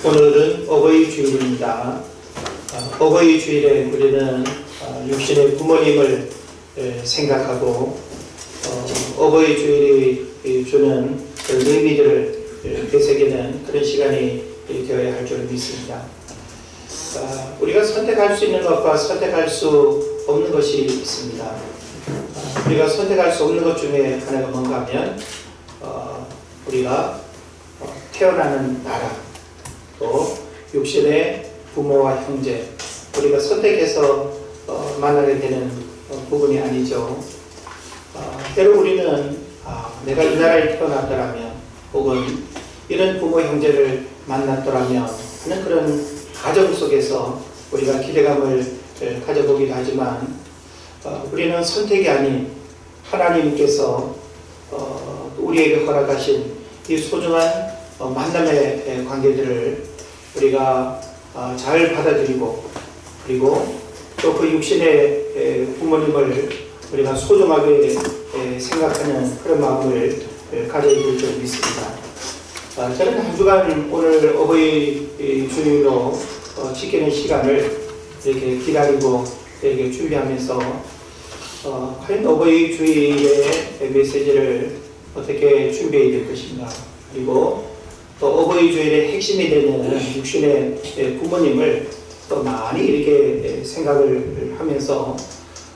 오늘은 어버이 주일입니다. 어버이 주일에 우리는 육신의 부모님을 생각하고 어버이 주일이 주는 의미들을 되새기는 그런 시간이 되어야 할 줄 믿습니다. 우리가 선택할 수 있는 것과 선택할 수 없는 것이 있습니다. 우리가 선택할 수 없는 것 중에 하나가 뭔가 하면 우리가 태어나는 나라, 또 육신의 부모와 형제, 우리가 선택해서 만나게 되는 부분이 아니죠. 때로 우리는 내가 이 나라에 태어났더라면, 혹은 이런 부모 형제를 만났더라면 하는 그런 가정 속에서 우리가 기대감을 가져보기도 하지만, 우리는 선택이 아닌 하나님께서 우리에게 허락하신 이 소중한 만남의 관계들을 우리가 잘 받아들이고, 그리고 또 그 육신의 부모님을 우리가 소중하게 생각하는 그런 마음을 가져야 될 줄 믿습니다. 저는 한 주간 오늘 어버이 주일로 지키는 시간을 이렇게 기다리고 이렇게 준비하면서 과연 어버이 주일의 메시지를 어떻게 준비해야 될 것인가, 그리고 또 어버이 주일의 핵심이 되는 육신의 부모님을 또 많이 이렇게 생각을 하면서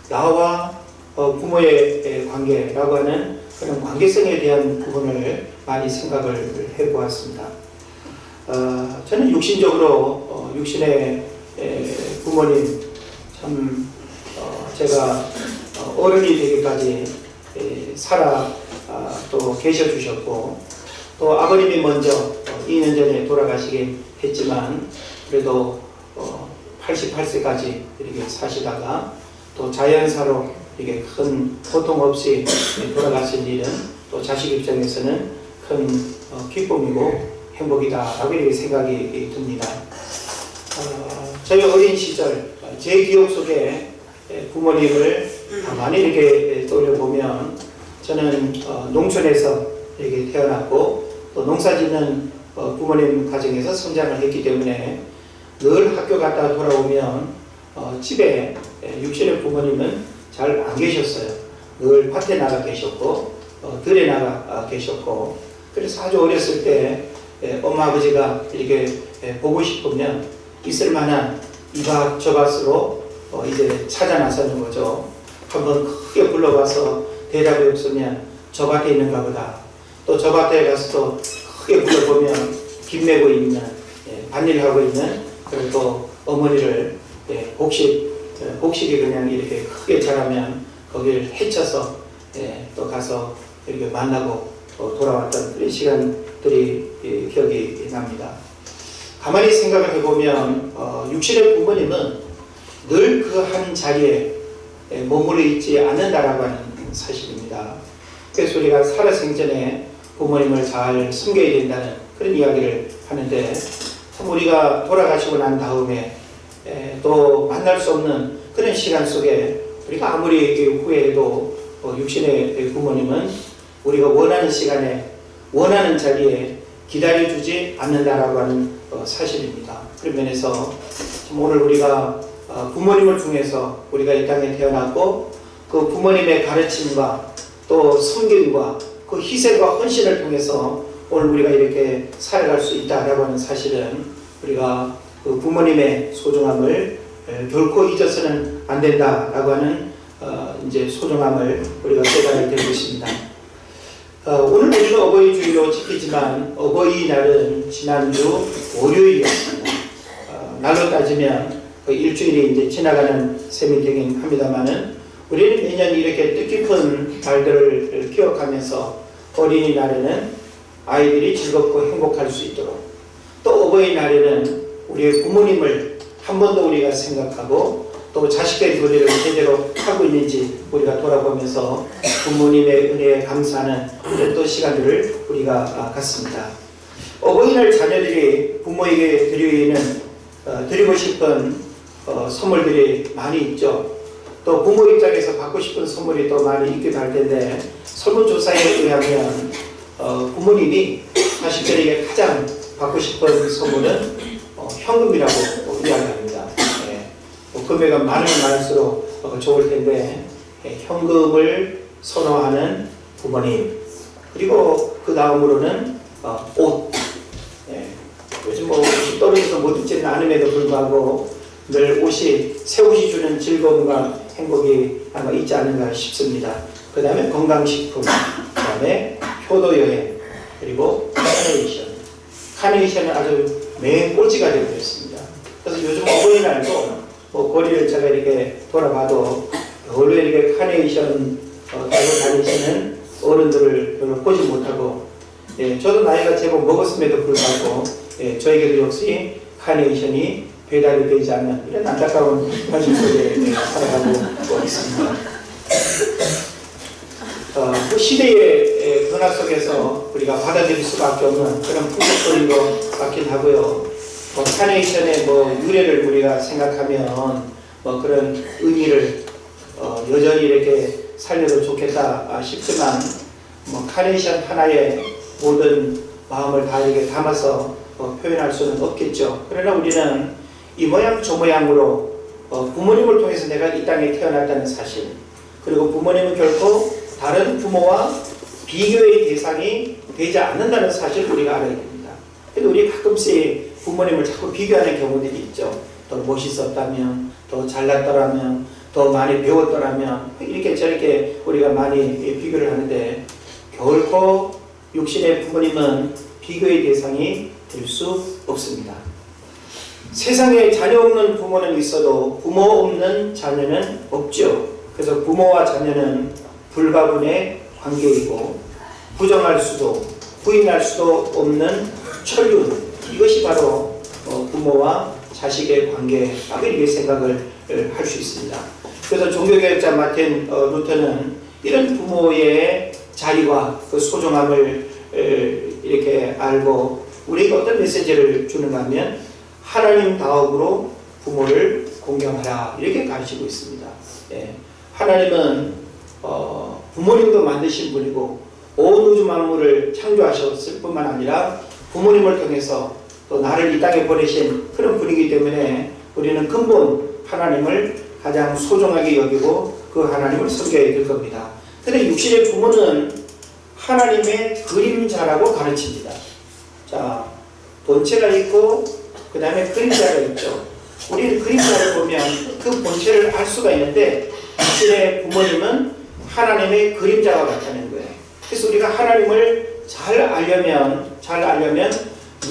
나와 부모의 관계라고 하는 그런 관계성에 대한 부분을 많이 생각을 해보았습니다. 저는 육신적으로 육신의 부모님, 참 제가 어른이 되기까지 살아 또 계셔주셨고, 또 아버님이 먼저 2년 전에 돌아가시긴 했지만 그래도 88세까지 이렇게 사시다가 또 자연사로 이게 큰 고통 없이 돌아가신 일은 또 자식 입장에서는 큰 기쁨이고 행복이다라고 이렇게 생각이 듭니다. 저희 어린 시절 제 기억 속에 부모님을 많이 이렇게 떠올려보면, 저는 농촌에서 이렇게 태어났고 또 농사짓는 부모님 가정에서 성장을 했기 때문에 늘 학교 갔다 돌아오면 집에 육신의 부모님은 잘 안 계셨어요. 늘 밭에 나가 계셨고 들에 나가 계셨고, 그래서 아주 어렸을 때 엄마 아버지가 이렇게 보고 싶으면 있을 만한 이 밭 저 밭으로 이제 찾아 나서는 거죠. 한번 크게 불러봐서 대답이 없으면 저 밭에 있는가 보다. 또 저 밭에 가서 또 크게 불러보면 김 메고 있는, 밭일하고 있는, 그리고 어머니를 복식이 그냥 이렇게 크게 자라면 거기를 헤쳐서 또 가서 이렇게 만나고 돌아왔던 그런 시간들이 기억이 납니다. 가만히 생각을 해보면 육신의 부모님은 늘 그 한 자리에 머물러 있지 않는다라고 하는 사실입니다. 그래서 우리가 살아생전에 부모님을 잘 섬겨야 된다는 그런 이야기를 하는데, 참 우리가 돌아가시고 난 다음에 또 만날 수 없는 그런 시간 속에 우리가 아무리 후회해도 육신의 부모님은 우리가 원하는 시간에 원하는 자리에 기다려주지 않는다라고 하는 사실입니다. 그런 면에서 오늘 우리가 부모님을 통해서 우리가 이 땅에 태어났고, 그 부모님의 가르침과 또 섬김과 그 희생과 헌신을 통해서 오늘 우리가 이렇게 살아갈 수 있다라고 하는 사실은, 우리가 그 부모님의 소중함을 결코 잊어서는 안 된다라고 하는 이제 소중함을 우리가 깨달아야 될 것입니다. 오늘 우리는 어버이 주일로 지키지만 어버이날은 지난주 월요일이었습니다. 날로 따지면 그 일주일이 이제 지나가는 셈이 되긴 합니다만은, 우리는 매년 이렇게 뜻깊은 날들을 기억하면서 어린이날에는 아이들이 즐겁고 행복할 수 있도록, 또 어버이날에는 우리의 부모님을 한 번 더 우리가 생각하고 또 자식의 도리를 제대로 하고 있는지 우리가 돌아보면서 부모님의 은혜에 감사하는 이런 또 시간들을 우리가 갖습니다. 어버이날 자녀들이 부모에게 드리고 싶은 선물들이 많이 있죠. 또 부모 입장에서 받고 싶은 선물이 또 많이 있기도 할 텐데, 설문조사에 의하면 부모님이 자식들에게 가장 받고 싶은 선물은 현금이라고 이야기합니다. 뭐 금액은 많으면 많을수록 좋을 텐데 현금을 선호하는 부모님, 그리고 그 다음으로는 옷. 요즘 뭐 옷이 떨어져서 못 입지는 않음에도 불구하고 늘 새 옷이 주는 즐거움과 행복이 아마 있지 않은가 싶습니다. 그 다음에 건강식품, 그 다음에 효도여행, 그리고 카네이션은 아주 매일 꼴찌가 되고 있습니다. 그래서 요즘 어버이날도 뭐 거리를 제가 이렇게 돌아봐도 별로 이렇게 카네이션 들고 다니시는 어른들을 별로 보지 못하고, 저도 나이가 제법 먹었음에도 불구하고 저에게도 역시 카네이션이 배달이 되지 않는 이런 안타까운 현실 속에 살아가고 있습니다. 그 시대의 변화 속에서 우리가 받아들일 수밖에 없는 그런 풍속적인 것 같긴 하고요. 카네이션의 유래를 우리가 생각하면 그런 의미를 여전히 이렇게 살려도 좋겠다 싶지만, 카네이션 하나에 모든 마음을 다 이렇게 담아서 표현할 수는 없겠죠. 그러나 우리는 이 모양 저 모양으로 부모님을 통해서 내가 이 땅에 태어났다는 사실, 그리고 부모님은 결코 다른 부모와 비교의 대상이 되지 않는다는 사실을 우리가 알아야 됩니다. 그래도 우리 가끔씩 부모님을 자꾸 비교하는 경우들이 있죠. 더 멋있었다면, 더 잘났더라면, 더 많이 배웠더라면, 이렇게 저렇게 우리가 많이 비교를 하는데, 결코 육신의 부모님은 비교의 대상이 될 수 없습니다. 세상에 자녀 없는 부모는 있어도 부모 없는 자녀는 없죠. 그래서 부모와 자녀는 불가분의 관계이고, 부정할 수도 부인할 수도 없는 천륜, 이것이 바로 부모와 자식의 관계라고 이렇게 생각을 할 수 있습니다. 그래서 종교개혁자 마틴 루터는 이런 부모의 자리와 그 소중함을 이렇게 알고 우리에게 어떤 메시지를 주는가 하면, 하나님 다음으로 부모를 공경하라, 이렇게 가르치고 있습니다. 하나님은 부모님도 만드신 분이고 온 우주 만물을 창조하셨을 뿐만 아니라 부모님을 통해서 또 나를 이 땅에 보내신 그런 분이기 때문에 우리는 근본 하나님을 가장 소중하게 여기고 그 하나님을 섬겨야 될 겁니다. 그런데 육신의 부모는 하나님의 그림자라고 가르칩니다. 자, 본체가 있고 그 다음에 그림자가 있죠. 우리는 그림자를 보면 그 본체를 알 수가 있는데, 육신의 부모님은 하나님의 그림자와 같다는 거예요. 그래서 우리가 하나님을 잘 알려면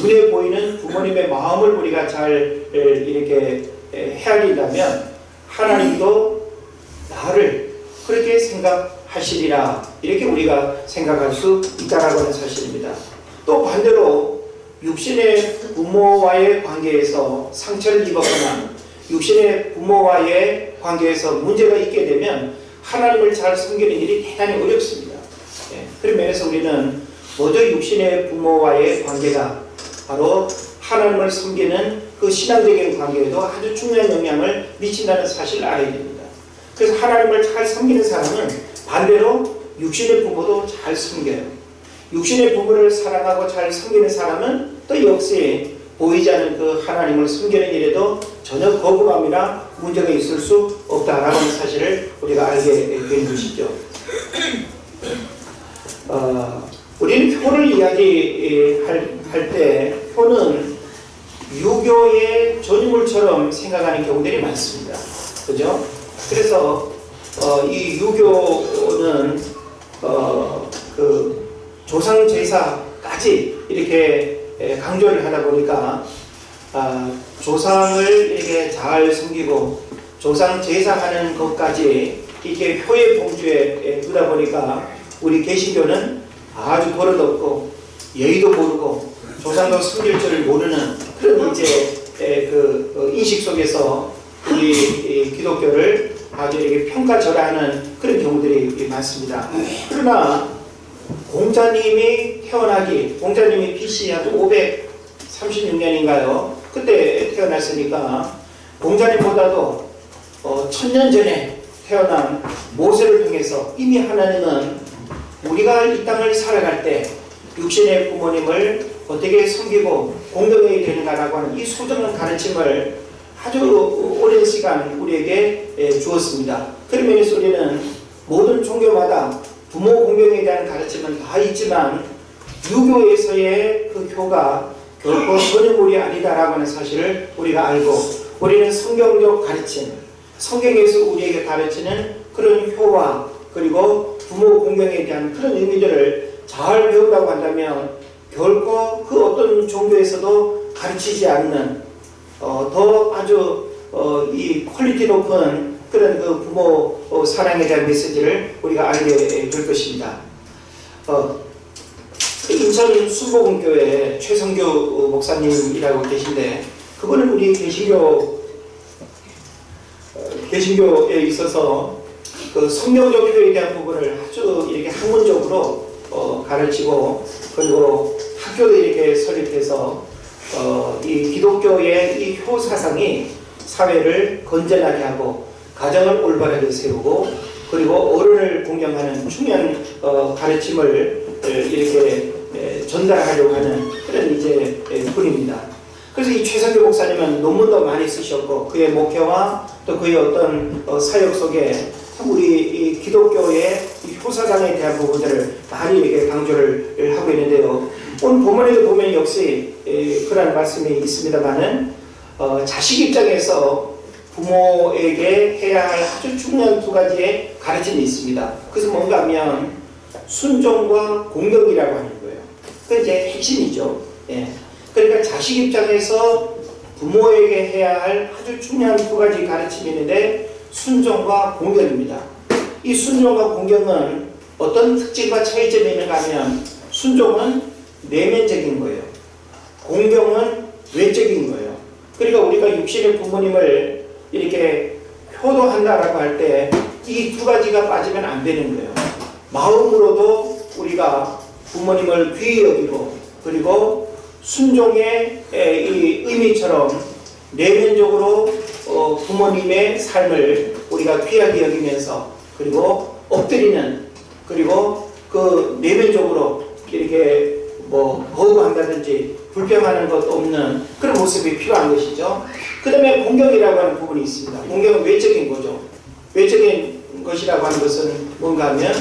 눈에 보이는 부모님의 마음을 우리가 잘 이렇게 헤아린다면, 하나님도 나를 그렇게 생각하시리라, 이렇게 우리가 생각할 수 있다라고 하는 사실입니다. 또 반대로 육신의 부모와의 관계에서 상처를 입었거나 육신의 부모와의 관계에서 문제가 있게 되면 하나님을 잘 섬기는 일이 대단히 어렵습니다. 그런 면에서 우리는 모두 육신의 부모와의 관계가 바로 하나님을 섬기는 그 신앙적인 관계에도 아주 중요한 영향을 미친다는 사실을 알아야 됩니다. 그래서 하나님을 잘 섬기는 사람은 반대로 육신의 부모도 잘 섬겨요. 육신의 부모를 사랑하고 잘 섬기는 사람은 또 역시 보이지 않는 그 하나님을 섬기는 일에도 전혀 거부감이나 문제가 있을 수 없다라는 사실을 우리가 알게 된 것이죠. 우리는 효를 이야기할 때 효는 유교의 전유물처럼 생각하는 경우들이 많습니다. 그죠? 그래서 이 유교는 그 조상 제사까지 이렇게 강조를 하다 보니까 조상을 이렇게 잘 섬기고 조상 제사하는 것까지 이렇게 효의 범주에 두다 보니까 우리 개신교는 아주 버릇없고 예의도 모르고 조상도 섬길 줄을 모르는 그런 이제 그 인식 속에서 우리 기독교를 아주 이렇게 평가절하하는 그런 경우들이 많습니다. 그러나 공자님이 공자님이 BC 한 536년인가요? 그때 태어났으니까 공자님보다도 1000년 전에 태어난 모세를 통해서 이미 하나님은 우리가 이 땅을 살아갈 때 육신의 부모님을 어떻게 섬기고 공경해야 되는가라고 하는 이 소중한 가르침을 아주 오랜 시간 우리에게 주었습니다. 그런 면에서 우리는 모든 종교마다 부모 공경에 대한 가르침은 다 있지만 유교에서의 그 효가 결코 전유물이 아니다라고 하는 사실을 우리가 알고, 우리는 성경적 가르침, 성경에서 우리에게 가르치는 그런 효와 그리고 부모 공경에 대한 그런 의미들을 잘 배운다고 한다면 결코 그 어떤 종교에서도 가르치지 않는 더 아주 이 퀄리티 높은 그런 그 부모 사랑에 대한 메시지를 우리가 알게 될 것입니다. 인천 순복음교회 최성규 목사님이라고 계신데, 그분은 우리 개신교에 있어서 그 성경적 효에 대한 부분을 아주 이렇게 학문적으로 가르치고, 그리고 학교도 이렇게 설립해서 이 기독교의 이 효 사상이 사회를 건전하게 하고 가정을 올바르게 세우고 그리고 어른을 공경하는 중요한 가르침을 이렇게 전달하려고 하는 그런 이제 분입니다. 그래서 이 최성규 목사님은 논문도 많이 쓰셨고, 그의 목회와 또 그의 어떤 사역 속에 참 우리 이 기독교의 이 효사상에 대한 부분들을 많이 이렇게 강조를 하고 있는데요. 오늘 본문에도 보면 역시 그런 말씀이 있습니다만은 자식 입장에서 부모에게 해야 할 아주 중요한 두 가지의 가르침이 있습니다. 그래서 뭔가 하면 순종과 공경이라고 하는 거예요. 그게 이제 핵심이죠. 예. 그러니까 자식 입장에서 부모에게 해야 할 아주 중요한 두 가지 가르침이 있는데 순종과 공경입니다. 이 순종과 공경은 어떤 특징과 차이점이 있는가 하면 순종은 내면적인 거예요. 공경은 외적인 거예요. 그러니까 우리가 육신의 부모님을 이렇게 효도한다라고 할 때 이 두 가지가 빠지면 안 되는 거예요. 마음으로도 우리가 부모님을 귀히 여기고, 그리고 순종의 이 의미처럼 내면적으로 부모님의 삶을 우리가 귀하게 여기면서, 그리고 엎드리는, 그리고 그 내면적으로 이렇게 거부한다든지 불평하는 것 없는 그런 모습이 필요한 것이죠. 그 다음에 공경이라고 하는 부분이 있습니다. 공경은 외적인 거죠. 외적인 것이라고 하는 것은 뭔가 하면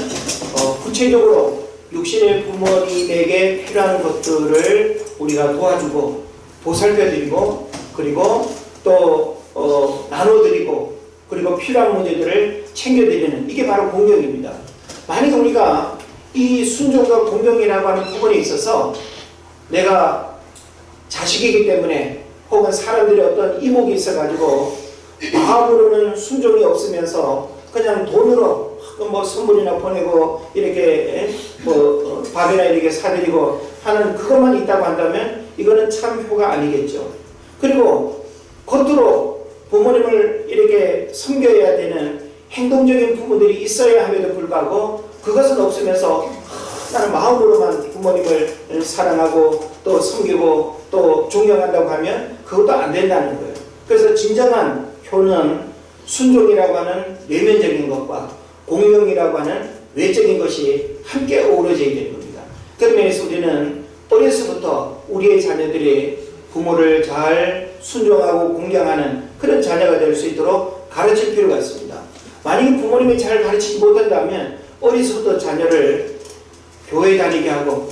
구체적으로 육신의 부모님에게 필요한 것들을 우리가 도와주고 보살펴드리고, 그리고 또 나눠드리고, 그리고 필요한 문제들을 챙겨드리는, 이게 바로 공경입니다. 만약 우리가 이 순종과 공경이라고 하는 부분에 있어서 내가 자식이기 때문에 혹은 사람들의 어떤 이목이 있어가지고 마음으로는 순종이 없으면서 그냥 돈으로 선물이나 보내고 이렇게 밥이나 이렇게 사드리고 하는 그것만 있다고 한다면 이거는 참 효가 아니겠죠. 그리고 겉으로 부모님을 이렇게 섬겨야 되는 행동적인 부분들이 있어야 함에도 불구하고 그것은 없으면서 나는 마음으로만 부모님을 사랑하고 또 섬기고 또 존경한다고 하면 그것도 안 된다는 거예요. 그래서 진정한 효는 순종이라고 하는 내면적인 것과 공경이라고 하는 외적인 것이 함께 어우러져야 되는 겁니다. 그런 면에서 우리는 어려서부터 우리의 자녀들이 부모를 잘 순종하고 공경하는 그런 자녀가 될 수 있도록 가르칠 필요가 있습니다. 만약에 부모님이 잘 가르치지 못한다면 어려서부터 자녀를 교회 다니게 하고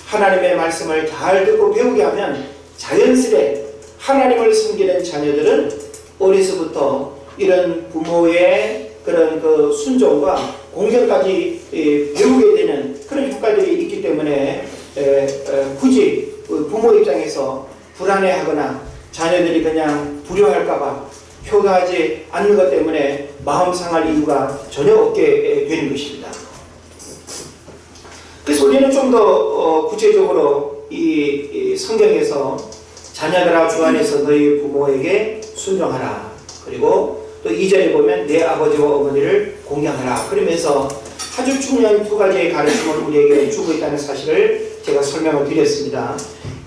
하나님의 말씀을 잘 듣고 배우게 하면 자연스레 하나님을 섬기는 자녀들은 어려서부터 이런 부모의 그런 그 순종과 공경까지 배우게 되는 그런 효과들이 있기 때문에 굳이 부모 입장에서 불안해하거나 자녀들이 그냥 불효할까봐 효도하지 않는 것 때문에 마음 상할 이유가 전혀 없게 되는 것입니다. 그래서 우리는 좀 더 구체적으로 이 성경에서 자녀들아 주 안에서 너희 부모에게 순종하라. 그리고 또 2절에 보면 내 아버지와 어머니를 공경하라. 그러면서 아주 중요한 두 가지의 가르침을 우리에게 주고 있다는 사실을 제가 설명을 드렸습니다.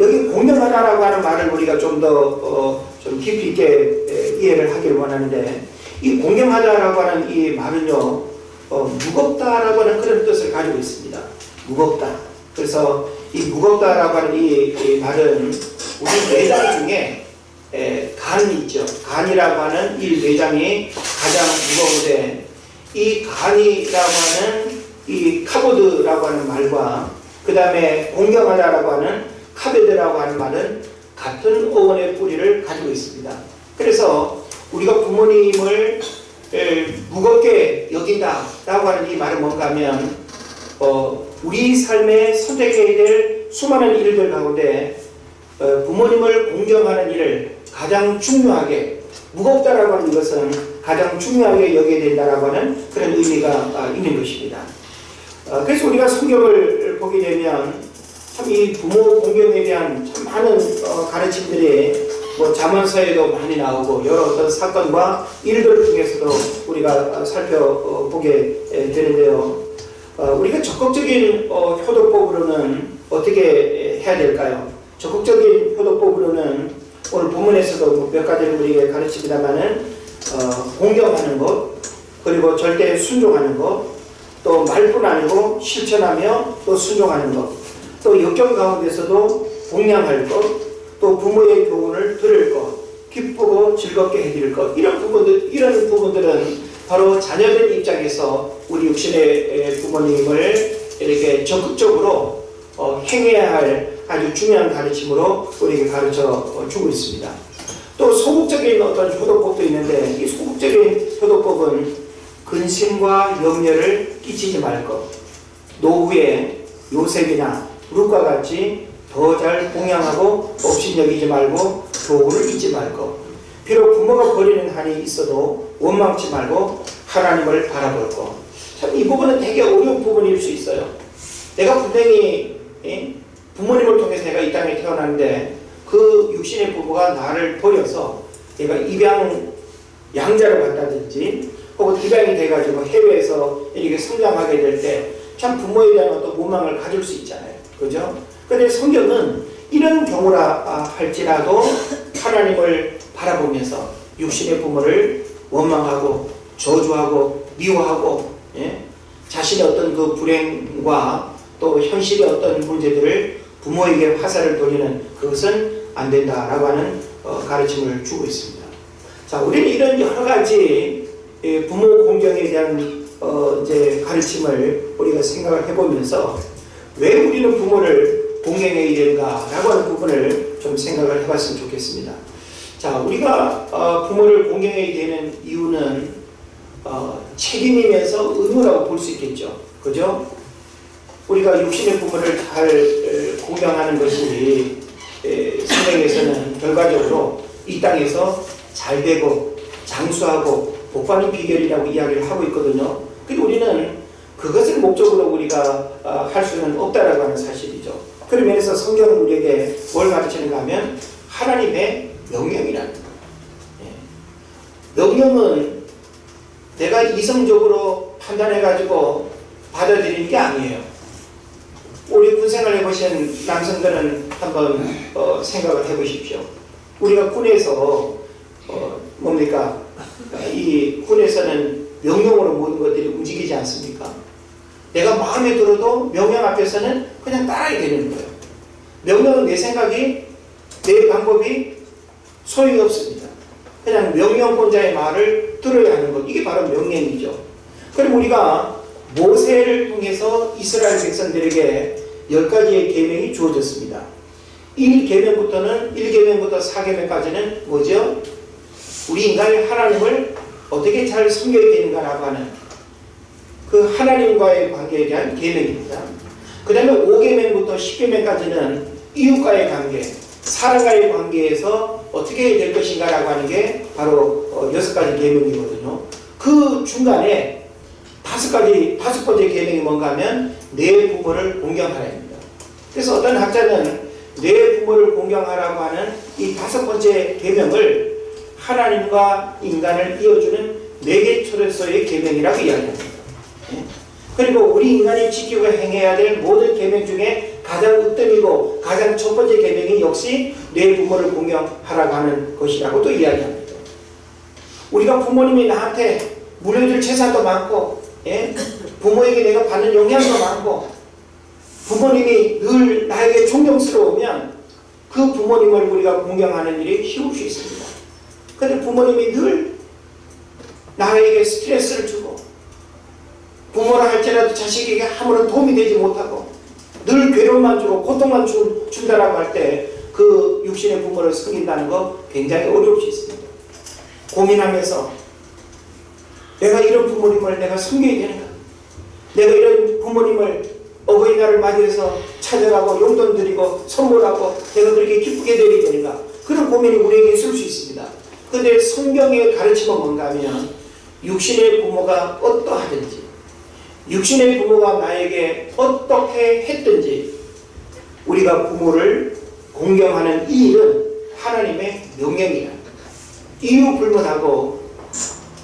여기 공경하라라고 하는 말을 우리가 좀 더 좀 깊이 있게 이해를 하기를 원하는데, 이 공경하다라고 하는 이 말은요 무겁다라고 하는 그런 뜻을 가지고 있습니다. 무겁다. 그래서 이 무겁다라고 하는 이 말은 우리 뇌장 중에 간이 있죠. 간이라고 하는 이 뇌장이 가장 무거운데, 이 간이라고 하는 이 카보드라고 하는 말과 그 다음에 공경하다라고 하는 카베드라고 하는 말은 같은 어원의 뿌리를 가지고 있습니다. 그래서 우리가 부모님을 무겁게 여긴다라고 하는 이 말은 뭔가 하면 우리 삶에 선택해야 될 수많은 일들 가운데 부모님을 공경하는 일을 가장 중요하게, 무겁다라고 하는 이것은 가장 중요하게 여겨야 된다라고 하는 그런 의미가 있는 것입니다. 그래서 우리가 성경을 보게 되면 참 이 부모 공경에 대한 참 많은 가르침들이 뭐 잠언서에도 많이 나오고 여러 어떤 사건과 일들 중에서도 우리가 살펴보게 되는데요. 우리가 적극적인 효도법으로는 어떻게 해야 될까요? 적극적인 효도법으로는 오늘 본문에서도 몇 가지를 우리에게 가르칩니다만은 공경하는 것, 그리고 절대 순종하는 것, 또 말뿐 아니고 실천하며 또 순종하는 것, 또 역경 가운데서도 공양할 것, 또 부모의 교훈을 들을 것, 기쁘고 즐겁게 해드릴 것, 이런 부분들은 바로 자녀들 입장에서 우리 육신의 부모님을 이렇게 적극적으로 행해야 할 아주 중요한 가르침으로 우리에게 가르쳐 주고 있습니다. 또 소극적인 어떤 효도법도 있는데, 이 소극적인 효도법은 근심과 염려를 끼치지 말 것, 노후에 요셉이나 룻과 같이 더 잘 공양하고 업신여기지 말고 교훈을 잊지 말 것, 비록 부모가 버리는 한이 있어도 원망치 말고 하나님을 바라볼 것. 참 이 부분은 되게 어려운 부분일 수 있어요. 내가 분명히 부모님을 통해서 내가 이 땅에 태어났는데 그 육신의 부모가 나를 버려서 내가 입양 양자로 간다든지 혹은 입양이 돼가지고 해외에서 이렇게 성장하게 될 때 참 부모에 대한 어떤 원망을 가질 수 있잖아요. 그죠? 그런데 성경은 이런 경우라 할지라도 하나님을 바라보면서 육신의 부모를 원망하고 저주하고 미워하고 자신의 어떤 그 불행과 또 현실의 어떤 문제들을 부모에게 화살을 돌리는 그것은 안 된다라고 하는 가르침을 주고 있습니다. 자, 우리는 이런 여러 가지 부모 공경에 대한 이제 가르침을 우리가 생각을 해보면서 왜 우리는 부모를 공경해야 되는가라고 하는 부분을 좀 생각을 해봤으면 좋겠습니다. 자, 우리가 부모를 공경해야 되는 이유는 책임이면서 의무라고 볼 수 있겠죠. 그죠? 우리가 육신의 부모를 잘 공경하는 것이 성경에서는 결과적으로 이 땅에서 잘 되고 장수하고 복받는 비결이라고 이야기를 하고 있거든요. 근데 우리는 그것을 목적으로 우리가 할 수는 없다라고 하는 사실이죠. 그런 면에서 성경은 우리에게 뭘 가르치는가 하면 하나님의 명령이라는 거예요. 명령은 내가 이성적으로 판단해가지고 받아들이는 게 아니에요. 우리 군생활 해보신 남성들은 한번 생각을 해보십시오. 우리가 군에서 뭡니까? 이 군에서는 명령으로 모든 것들이 움직이지 않습니까? 내가 마음에 들어도 명령 앞에서는 그냥 따라야 되는 거예요. 명령은 내 생각이, 내 방법이 소용이 없습니다. 그냥 명령권자의 말을 들어야 하는 것, 이게 바로 명령이죠. 그럼 우리가 모세를 통해서 이스라엘 백성들에게 10가지의 계명이 주어졌습니다. 1계명부터 4계명까지는 뭐죠? 우리 인간이 하나님을 어떻게 잘 섬겨야 되는가라고 하는 그 하나님과의 관계에 대한 계명입니다. 그 다음에 5계명부터 10계명까지는 이웃과의 관계, 사람과의 관계에서 어떻게 해야 될 것인가라고 하는 게 바로 6가지 계명이거든요. 그 중간에 5번째 계명이 뭔가 하면 내 부모를 공경하라입니다. 그래서 어떤 학자는 내 부모를 공경하라고 하는 이 5번째 계명을 하나님과 인간을 이어주는 4개 초대서의 계명이라고 이야기합니다. 그리고 우리 인간이 지키고 행해야 될 모든 계명 중에 가장 으뜸이고 가장 첫 번째 계명이 역시 내 부모를 공경하라고 하는 것이라고 또 이야기합니다. 우리가 부모님이 나한테 물려줄 재산도 많고 부모에게 내가 받는 영향도 많고 부모님이 늘 나에게 존경스러우면 그 부모님을 우리가 공경하는 일이 쉬울 수 있습니다. 그런데 부모님이 늘 나에게 스트레스를 주고 부모라 할지라도 자식에게 아무런 도움이 되지 못하고 늘 괴로움만 주고 고통만 준다라고 할 때 그 육신의 부모를 섬긴다는 거 굉장히 어려울 수 있습니다. 고민하면서 내가 이런 부모님을 내가 섬겨야 되는가? 내가 이런 부모님을 어버이날을 맞이해서 찾아가고 용돈 드리고 선물하고 내가 그렇게 기쁘게 드려야 되는가? 그런 고민이 우리에게 있을 수 있습니다. 그런데 성경의 가르침은 뭔가 하면 육신의 부모가 어떠하든지 육신의 부모가 나에게 어떻게 했든지 우리가 부모를 공경하는 이 일은 하나님의 명령이다. 이유 불문하고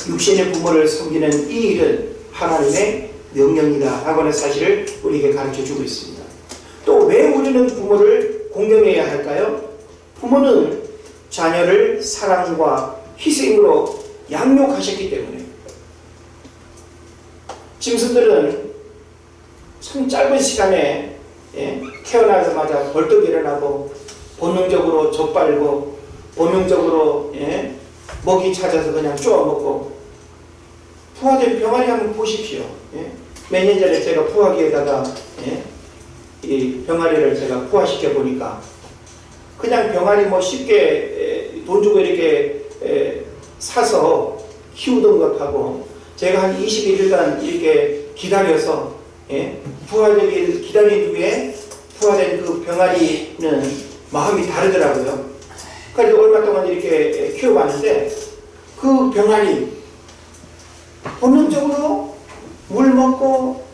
육신의 부모를 섬기는 이 일은 하나님의 명령이다 라고 하는 사실을 우리에게 가르쳐주고 있습니다. 또 왜 우리는 부모를 공경해야 할까요? 부모는 자녀를 사랑과 희생으로 양육하셨기 때문에 짐승들은 참 짧은 시간에 태어나자마자 벌떡 일어나고 본능적으로 젖빨고 본능적으로 먹이 찾아서 그냥 쪼아먹고 부화된 병아리 한번 보십시오. 몇 년 전에 제가 부화기에다가 이 병아리를 제가 부화시켜 보니까 그냥 병아리 뭐 쉽게 돈 주고 이렇게 사서 키우던 것하고 제가 한 21일간 이렇게 기다려서 부화되길 기다린 후에 부화된 그 병아리는 마음이 다르더라고요. 그래서 얼마 동안 이렇게 키워봤는데 그 병아리 본능적으로 물 먹고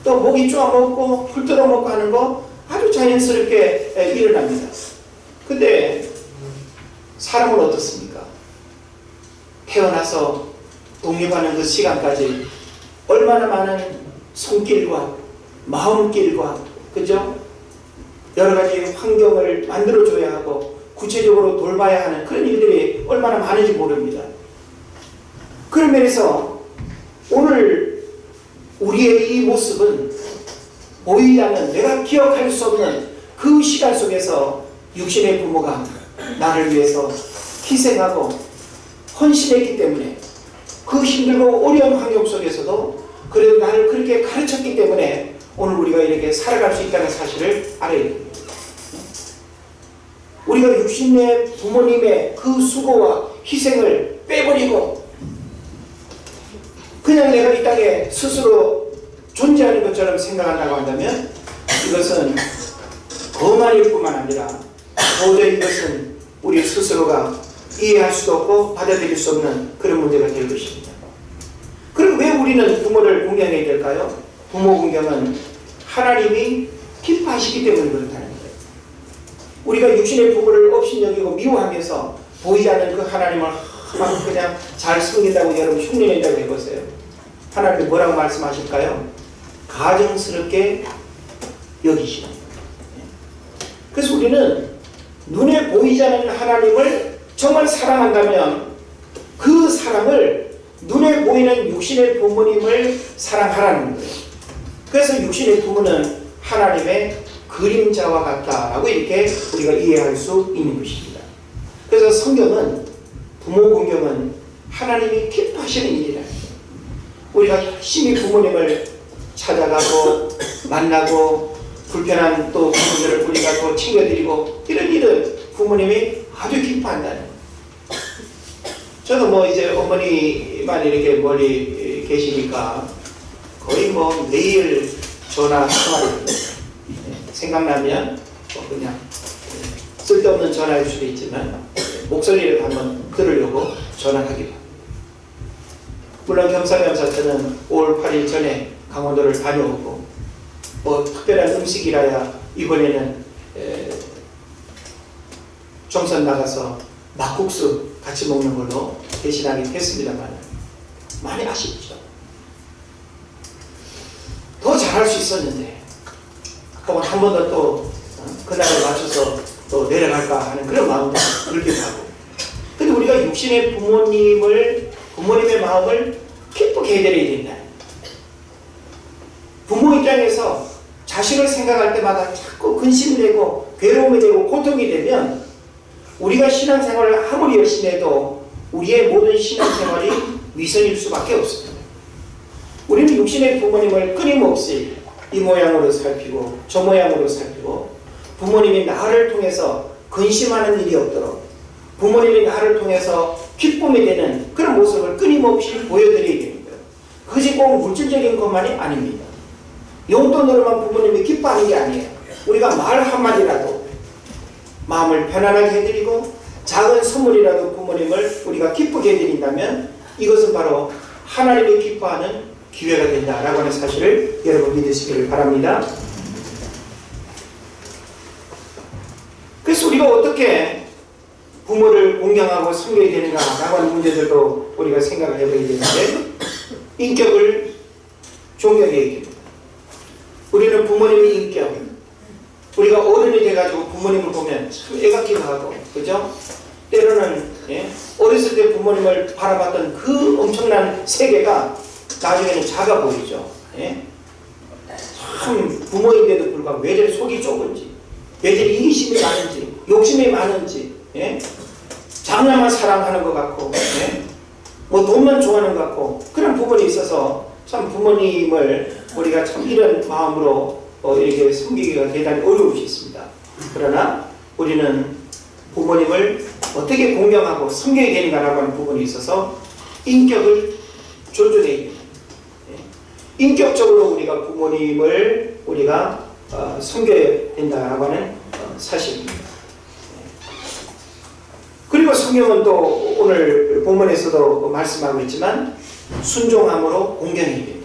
또 모기 쪼아 먹고 풀 뜯어 먹고 하는 거 아주 자연스럽게 일어납니다. 근데 사람은 어떻습니까? 태어나서 독립하는 그 시간까지 얼마나 많은 손길과 마음길과 그죠? 여러 가지 환경을 만들어줘야 하고 구체적으로 돌봐야 하는 그런 일들이 얼마나 많은지 모릅니다. 그런 면에서 오늘 우리의 이 모습은 보이지 않는 내가 기억할 수 없는 그 시간 속에서 육신의 부모가 나를 위해서 희생하고 헌신했기 때문에 그 힘들고 어려운 환경 속에서도 그래도 나를 그렇게 가르쳤기 때문에 오늘 우리가 이렇게 살아갈 수 있다는 사실을 알아야 됩니다. 우리가 육신의 부모님의 그 수고와 희생을 빼버리고 그냥 내가 이 땅에 스스로 존재하는 것처럼 생각한다고 한다면 이것은 거만일 뿐만 아니라 도저히 이것은 우리 스스로가 이해할 수도 없고 받아들일 수 없는 그런 문제가 될 것입니다. 그럼 왜 우리는 부모를 공경해야 될까요? 부모 공경은 하나님이 기뻐하시기 때문에 그렇다는 거예요. 우리가 육신의 부모를 업신여기고 미워하면서 보이지 않는 그 하나님을 막 그냥 잘 섬긴다고 여러분 흉내낸다고 해보세요. 하나님이 뭐라고 말씀하실까요? 가증스럽게 여기시는 거예요. 그래서 우리는 눈에 보이지 않는 하나님을 정말 사랑한다면 그 사랑을 눈에 보이는 육신의 부모님을 사랑하라는 거예요. 그래서 육신의 부모는 하나님의 그림자와 같다라고 이렇게 우리가 이해할 수 있는 것입니다. 그래서 성경은 부모 공경은 하나님이 기뻐하시는 일이라. 우리가 열심히 부모님을 찾아가고 만나고 불편한 또 부모들을 우리가 또 챙겨드리고 이런 일은 부모님이 아주 기뻐한다는 거예요. 저도 뭐 이제 어머니만 이렇게 멀리 계시니까 거의 뭐 매일 전화 통화를 생각나면 뭐 그냥 쓸데없는 전화일 수도 있지만 목소리를 한번 들으려고 전화하기로 합니다. 물론 겸사겸사 저는 5월 8일 전에 강원도를 다녀오고 뭐 특별한 음식이라야 이번에는 정선 나가서 막국수 같이 먹는 걸로 대신하게 됐습니다만 많이 아쉽죠. 더 잘할 수 있었는데 혹은 한 번 더 또 그날에 맞춰서 또 내려갈까 하는 그런 마음도 들기도 하고. 근데 우리가 육신의 부모님의 마음을 기쁘게 해드려야 된다. 부모 입장에서 자식을 생각할 때마다 자꾸 근심이 되고 괴로움이 되고 고통이 되면 우리가 신앙생활을 아무리 열심히 해도 우리의 모든 신앙생활이 위선일 수밖에 없습니다. 우리는 육신의 부모님을 끊임없이 이 모양으로 살피고 저 모양으로 살피고 부모님이 나를 통해서 근심하는 일이 없도록 부모님이 나를 통해서 기쁨이 되는 그런 모습을 끊임없이 보여드려야 됩니다. 그것이 꼭 물질적인 것만이 아닙니다. 용돈으로만 부모님이 기뻐하는 게 아니에요. 우리가 말 한마디라도 마음을 편안하게 해드리고 작은 선물이라도 부모님을 우리가 기쁘게 해드린다면 이것은 바로 하나님이 기뻐하는 기회가 된다라고 하는 사실을 여러분 믿으시기를 바랍니다. 그래서 우리가 어떻게 부모를 공경하고 섬겨야 되는가라고 하는 문제들도 우리가 생각을 해봐야 되는데 인격을 존경해야 됩니다. 우리는 부모님의 인격, 우리가 어른이 돼가지고 부모님을 보면 참 애같기도 하고, 그죠? 때로는 어렸을 때 부모님을 바라봤던 그 엄청난 세계가 나중에는 작아 보이죠. 참 부모인데도 불구하고 왜 저리 속이 좁은지, 왜 저리 이기심이 많은지, 욕심이 많은지, 장난만 사랑하는 것 같고, 뭐 돈만 좋아하는 것 같고, 그런 부분이 있어서 참 부모님을 우리가 참 이런 마음으로 이렇게 섬기기가 대단히 어려울 수 있습니다. 그러나 우리는 부모님을 어떻게 공경하고 섬겨야 되는가라고 하는 부분이 있어서 인격을 존중해야 됩니다. 인격적으로 우리가 부모님을 우리가 섬겨야 된다라고 하는 사실입니다. 그리고 성경은 또 오늘 본문에서도 말씀하고 있지만 순종함으로 공경해야 됩니다.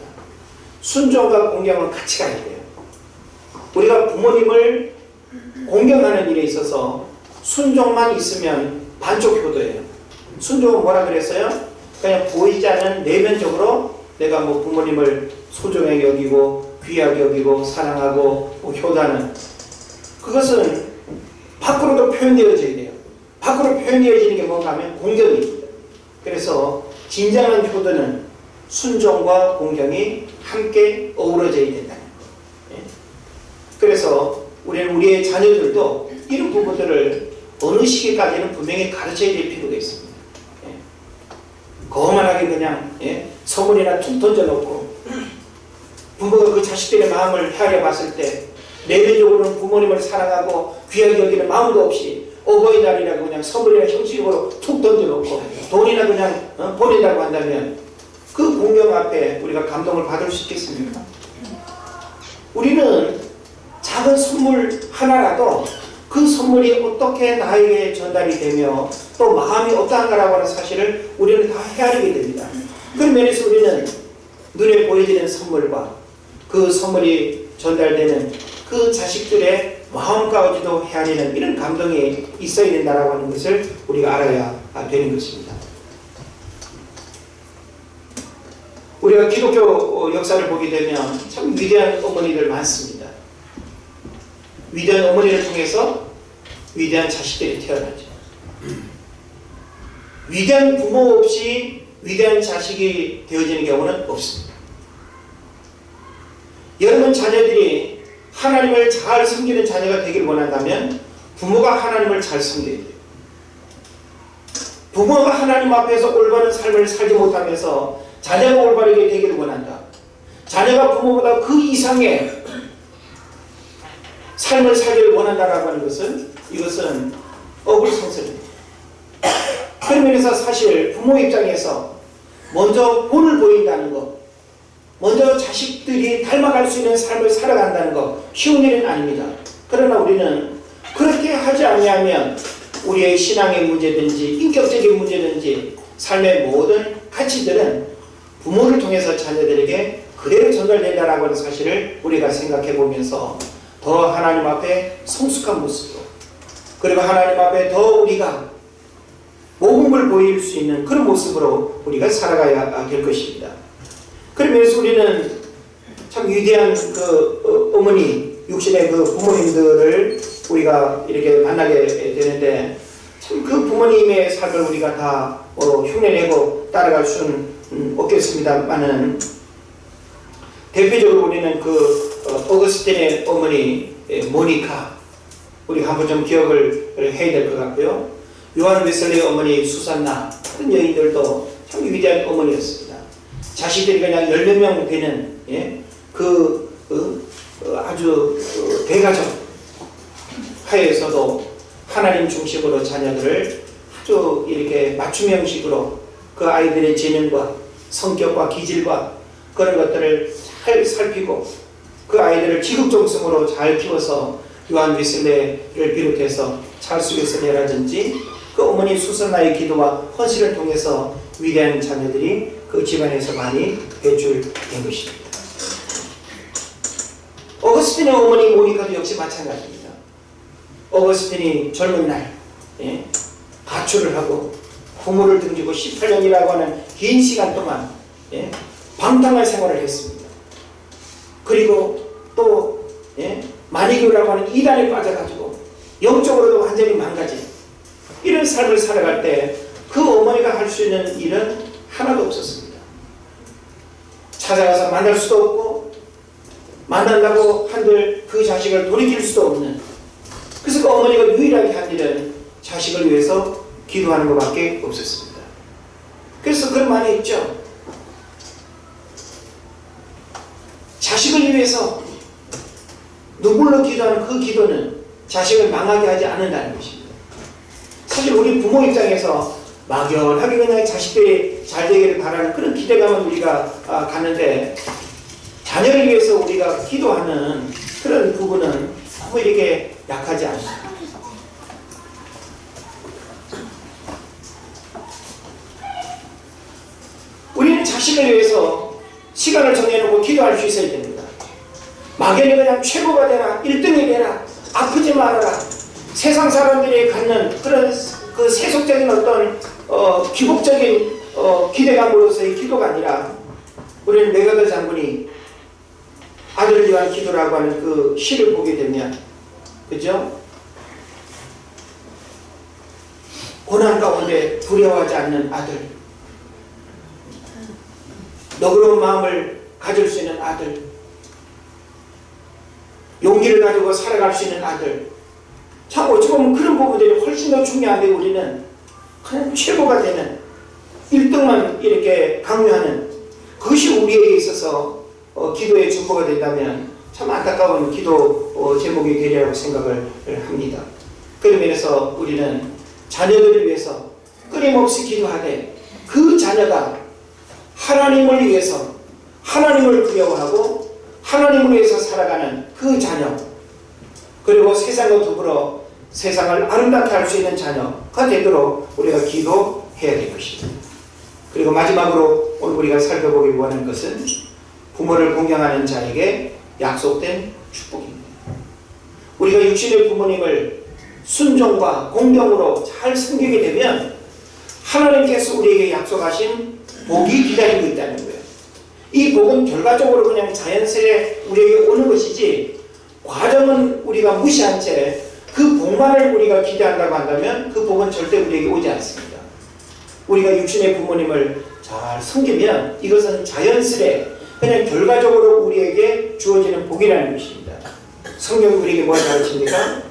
순종과 공경은 같이 가야 돼요. 우리가 부모님을 공경하는 일에 있어서 순종만 있으면 반쪽 효도예요. 순종은 뭐라 그랬어요? 그냥 보이지 않는 내면적으로 내가 뭐 부모님을 소중하게 여기고 귀하게 여기고 사랑하고 뭐 효도하는 그것은 밖으로도 표현되어져야 돼요. 밖으로 표현되어지는 게 뭔가 하면 공경입니다. 그래서 진정한 효도는 순종과 공경이 함께 어우러져야 된다는 거예요. 그래서 우리는 우리의 자녀들도 이런 부분들을 어느 시기까지는 분명히 가르쳐야 될 필요가 있습니다. 거만하게 그냥 선물이나 툭 던져놓고 부모가 그 자식들의 마음을 헤아려 봤을 때 내면적으로는 부모님을 사랑하고 귀하게 여기는 마음도 없이 어버이날이라고 그냥 선물이나 형식으로 툭 던져놓고 돈이나 그냥 보낸다고 한다면 그 공경 앞에 우리가 감동을 받을 수 있겠습니까? 우리는 작은 선물 하나라도 그 선물이 어떻게 나에게 전달이 되며 또 마음이 어떠한가라고 하는 사실을 우리는 다 헤아리게 됩니다. 그런 면에서 우리는 눈에 보여지는 선물과 그 선물이 전달되는 그 자식들의 마음까지도 헤아리는 이런 감동이 있어야 된다고 하는 것을 우리가 알아야 되는 것입니다. 우리가 기독교 역사를 보게 되면 참 위대한 어머니들 많습니다. 위대한 어머니를 통해서 위대한 자식들이 태어나죠. 위대한 부모 없이 위대한 자식이 되어지는 경우는 없습니다. 여러분 자녀들이 하나님을 잘 섬기는 자녀가 되길 원한다면 부모가 하나님을 잘 섬겨야 돼요. 부모가 하나님 앞에서 올바른 삶을 살지 못하면서 자녀가 올바르게 되기를 원한다. 자녀가 부모보다 그 이상의 삶을 살기를 원한다라고 하는 것은 이것은 어불성설입니다. 그런 면에서 사실 부모 입장에서 먼저 본을 보인다는 것, 먼저 자식들이 닮아갈 수 있는 삶을 살아간다는 것 쉬운 일은 아닙니다. 그러나 우리는 그렇게 하지 아니하면 우리의 신앙의 문제든지 인격적인 문제든지 삶의 모든 가치들은 부모를 통해서 자녀들에게 그대로 전달된다라고 하는 사실을 우리가 생각해 보면서 더 하나님 앞에 성숙한 모습으로 그리고 하나님 앞에 더 우리가 모범을 보일 수 있는 그런 모습으로 우리가 살아가야 될 것입니다. 그러면서 우리는 참 위대한 그 어머니, 육신의 그 부모님들을 우리가 이렇게 만나게 되는데 참 그 부모님의 삶을 우리가 다 흉내내고 따라갈 수는 없겠습니다만은 대표적으로 우리는 그 오거스틴의 어머니 모니카, 우리 한번 좀 기억을 해야 될 것 같고요. 요한 웨슬리의 어머니 수산나, 그런 여인들도 참 위대한 어머니였습니다. 자식들이 그냥 10몇 명 되는 아주 대가족 하에서도 하나님 중심으로 자녀들을 아주 이렇게 맞춤 형식으로 그 아이들의 재능과 성격과 기질과 그런 것들을 잘 살피고 그 아이들을 지극정성으로 잘 키워서 요한 웨슬리를 비롯해서 찰스 웨슬리라든지 그 어머니 수산나의 기도와 헌신을 통해서 위대한 자녀들이 그 집안에서 많이 배출된 것입니다. 오거스틴의 어머니 모니카도 역시 마찬가지입니다. 오거스틴이 젊은 날 가출을 하고 부모를 등지고 18년이라고 하는 긴 시간 동안 방탕한 생활을 했습니다. 그리고 또 마니교라고 하는 이단에 빠져가지고 영적으로도 완전히 망가진 이런 삶을 살아갈 때 그 어머니가 할 수 있는 일은 하나도 없었습니다. 찾아가서 만날 수도 없고 만난다고 한들 그 자식을 돌이킬 수도 없는, 그래서 그 어머니가 유일하게 한 일은 자식을 위해서 기도하는 것밖에 없었습니다. 그래서 그런 말이 있죠. 자식을 위해서 눈물로 기도하는 그 기도는 자식을 망하게 하지 않는다는 것입니다. 사실 우리 부모 입장에서 막연하게 그냥 자식들이 잘 되기를 바라는 그런 기대감은 우리가 갖는데, 자녀를 위해서 우리가 기도하는 그런 부분은 너무 이렇게 약하지 않습니다. 우리는 자식을 위해서 시간을 정해놓고 기도할 수 있어야 됩니다. 막연히 그냥 최고가 되라, 1등이 되라, 아프지 말아라, 세상 사람들이 갖는 그런 그 세속적인 어떤 기복적인 기대감으로서의 기도가 아니라, 우리는 메가더 장군이 아들을 위한 기도라고 하는 그 시를 보게 되면, 그죠? 고난 가운데 두려워하지 않는 아들, 너그러운 마음을 가질 수 있는 아들, 용기를 가지고 살아갈 수 있는 아들, 참 어찌 보면 그런 부분들이 훨씬 더 중요한데 우리는 그냥 최고가 되는 1등만 이렇게 강요하는 그것이 우리에게 있어서 기도의 중보가 된다면 참 안타까운 기도 제목이 되리라고 생각을 합니다. 그런 면에서 우리는 자녀들을 위해서 끊임없이 기도하되, 그 자녀가 하나님을 위해서 하나님을 두려워하고 하나님을 위해서 살아가는 그 자녀, 그리고 세상과 더불어 세상을 아름답게 할 수 있는 자녀가 되도록 우리가 기도해야 될 것입니다. 그리고 마지막으로 오늘 우리가 살펴보기 원하는 것은 부모를 공경하는 자에게 약속된 축복입니다. 우리가 육신의 부모님을 순종과 공경으로 잘 섬기게 되면 하나님께서 우리에게 약속하신 복이 기다리고 있다는 거예요. 이 복은 결과적으로 그냥 자연스레 우리에게 오는 것이지, 과정은 우리가 무시한 채 그 복만을 우리가 기대한다고 한다면 그 복은 절대 우리에게 오지 않습니다. 우리가 육신의 부모님을 잘 섬기면 이것은 자연스레 그냥 결과적으로 우리에게 주어지는 복이라는 것입니다. 성경이 우리에게 뭘 가르칩니까?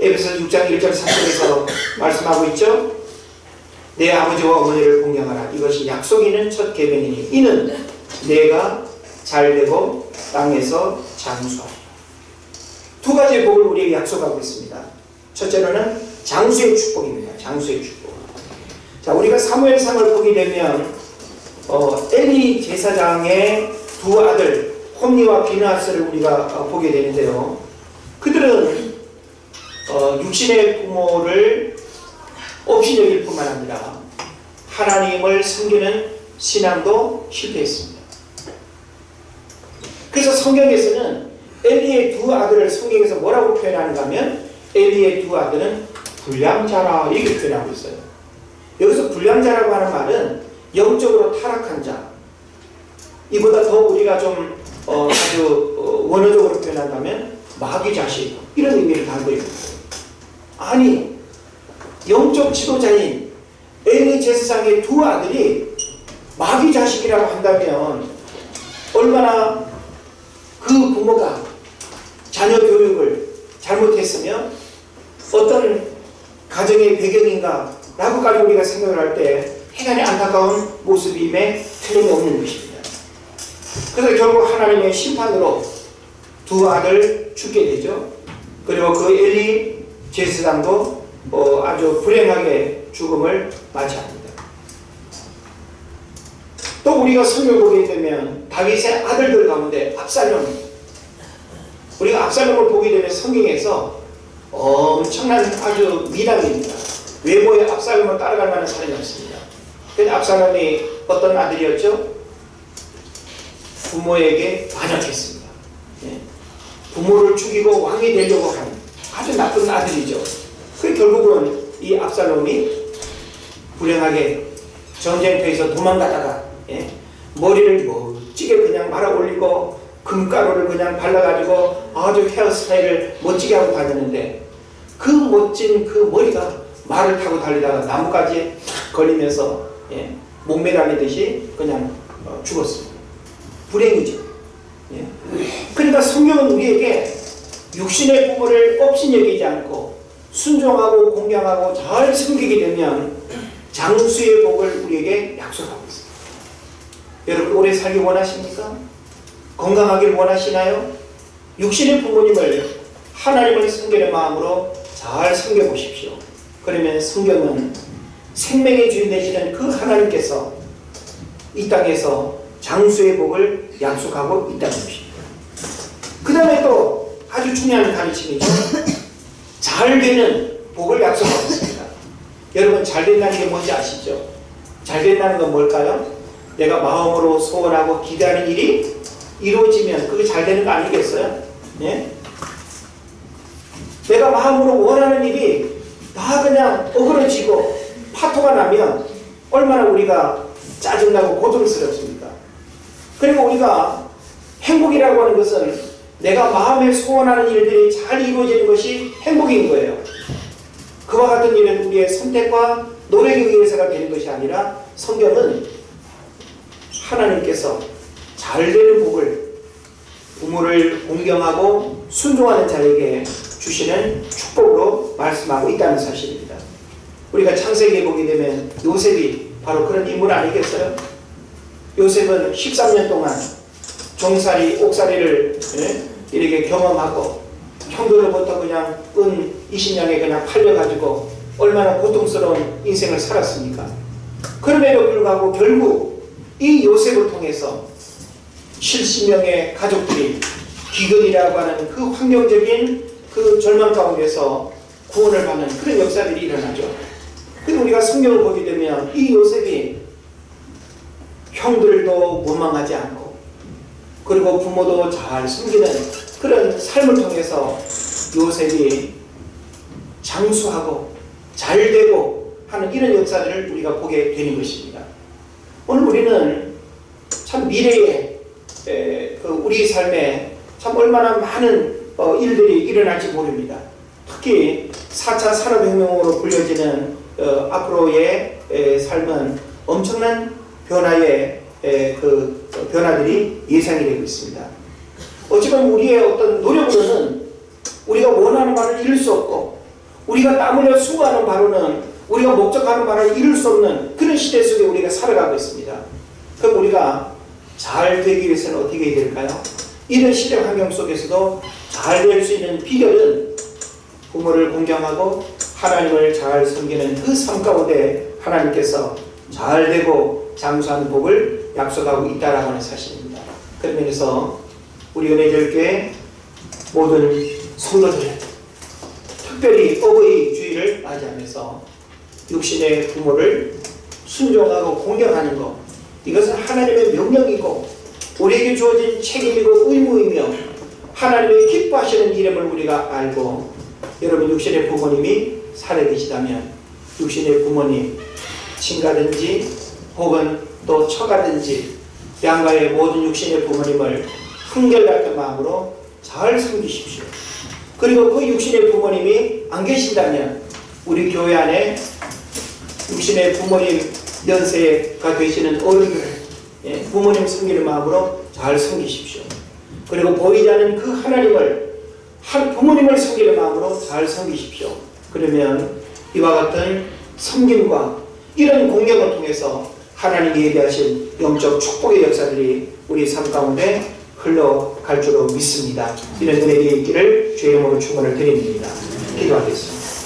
에베소서 6장 1절 3절에서 말씀하고 있죠. 내 아버지와 어머니를 공경하라. 이것이 약속 있는 첫 계명이니 이는 내가 잘되고 땅에서 장수하리라. 두 가지의 복을 우리에게 약속하고 있습니다. 첫째로는 장수의 축복입니다. 장수의 축복. 자, 우리가 사무엘상을 보게 되면 엘리 제사장의 두 아들 홈니와 비느하스를 우리가 보게 되는데요. 그들은 육신의 부모를 없이 여길 뿐만 아니라 하나님을 섬기는 신앙도 실패했습니다. 그래서 성경에서는 엘리의 두 아들을 성경에서 뭐라고 표현하는가 하면 엘리의 두 아들은 불량자라 이렇게 표현하고 있어요. 여기서 불량자라고 하는 말은 영적으로 타락한 자, 이보다 더 우리가 좀 아주 원어적으로 표현한다면 마귀 자식, 이런 의미를 담고 있는 거예요. 아니, 영적 지도자인 엘리 제사장의 두 아들이 마귀 자식이라고 한다면 얼마나 그 부모가 자녀 교육을 잘못했으면 어떤 가정의 배경인가 라고까지 우리가 생각을 할 때 대단히 안타까운 모습임에 틀림이 없는 것입니다. 그래서 결국 하나님의 심판으로 두 아들 죽게 되죠. 그리고 그 엘리 제사장도 아주 불행하게 죽음을 맞이합니다. 또 우리가 성경을 보게 되면 다윗의 아들들 가운데 압살롬, 우리가 압살롬을 보게 되면 성경에서 엄청난 아주 미남입니다. 외모의 압살롬을 따라갈 만한 사람이 없습니다. 그런데 압살롬이 어떤 아들이었죠? 부모에게 반역했습니다. 부모를 죽이고 왕이 되려고 하는 아주 나쁜 아들이죠. 그 결국은 이 압살롬이 불행하게 전쟁터에서 도망가다가 머리를 멋지게 그냥 말아 올리고 금가루를 그냥 발라가지고 아주 헤어스타일을 멋지게 하고 다녔는데 그 멋진 그 머리가 말을 타고 달리다가 나무까지 탁 걸리면서 목매달리듯이 그냥 죽었습니다. 불행이죠. 그러니까 성경은 우리에게 육신의 부모를 업신여기지 않고 순종하고 공경하고 잘 섬기게 되면 장수의 복을 우리에게 약속하고 있습니다. 여러분 오래 살기 원하십니까? 건강하길 원하시나요? 육신의 부모님을 하나님을 섬기는 마음으로 잘 섬겨보십시오. 그러면 성경은 생명의 주인 되시는 그 하나님께서 이 땅에서 장수의 복을 약속하고 있다는 것입니다. 그 다음에 또 아주 중요한 가르침이죠. 잘 되는 복을 약속하고 있습니다. 여러분 잘 된다는 게 뭔지 아시죠? 잘 된다는 건 뭘까요? 내가 마음으로 소원하고 기대하는 일이 이루어지면 그게 잘 되는 거 아니겠어요? 내가 마음으로 원하는 일이 다 그냥 어그러지고 파토가 나면 얼마나 우리가 짜증나고 고통스럽습니까? 그리고 우리가 행복이라고 하는 것은 내가 마음에 소원하는 일들이 잘 이루어지는 것이 행복인 거예요. 그와 같은 일은 우리의 선택과 노력에 의해서가 되는 것이 아니라 성경은 하나님께서 잘 되는 복을 부모를 공경하고 순종하는 자에게 주시는 축복으로 말씀하고 있다는 사실입니다. 우리가 창세기에 보게 되면 요셉이 바로 그런 인물 아니겠어요? 요셉은 13년 동안 종살이, 옥살이를 이렇게 경험하고 형들로부터 그냥 은 20냥에 그냥 팔려가지고 얼마나 고통스러운 인생을 살았습니까? 그럼에도 불구하고 결국 이 요셉을 통해서 70명의 가족들이 기근이라고 하는 그 환경적인 그 절망 가운데서 구원을 받는 그런 역사들이 일어나죠. 그리고 우리가 성경을 보게 되면 이 요셉이 형들도 원망하지 않고 그리고 부모도 잘 섬기는 그런 삶을 통해서 요셉이 장수하고 잘되고 하는 이런 역사들을 우리가 보게 되는 것입니다. 오늘 우리는 참 미래에 우리 삶에 참 얼마나 많은 일들이 일어날지 모릅니다. 특히 4차 산업혁명으로 불려지는 앞으로의 삶은 엄청난 변화의 그 변화들이 예상이 되고 있습니다. 어찌보면 우리의 어떤 노력으로는 우리가 원하는 바를 이룰 수 없고 우리가 땀 흘려 수고하는 바로는 우리가 목적하는 바를 이룰 수 없는 그런 시대 속에 우리가 살아가고 있습니다. 그럼 우리가 잘 되기 위해서는 어떻게 해야 될까요? 이런 시대 환경 속에서도 잘 될 수 있는 비결은 부모를 공경하고 하나님을 잘 섬기는 그 삶 가운데 하나님께서 잘 되고 장수하는 복을 약속하고 있다라고 하는 사실입니다. 그런 면에서 우리 은혜절교회 모든 성도들 특별히 어버이 주일을 맞이하면서 육신의 부모를 순종하고 공경하는 것, 이것은 하나님의 명령이고 우리에게 주어진 책임이고 의무이며 하나님의 기뻐하시는 이름을 우리가 알고, 여러분 육신의 부모님이 살아계시다면 육신의 부모님 친가든지 혹은 또 처가든지 양가의 모든 육신의 부모님을 한결같은 마음으로 잘 섬기십시오. 그리고 그 육신의 부모님이 안 계신다면 우리 교회 안에 육신의 부모님 연세가 되시는 어른들 부모님 섬기는 마음으로 잘 섬기십시오. 그리고 보이지 않는 그 하나님을 한 부모님을 섬기는 마음으로 잘 섬기십시오. 그러면 이와 같은 섬김과 이런 공경을 통해서 하나님이 예비하신 영적 축복의 역사들이 우리 삶 가운데 흘러갈 줄로 믿습니다. 이런 은혜가 있기를 주의 이름으로 축원을 드립니다. 기도하겠습니다.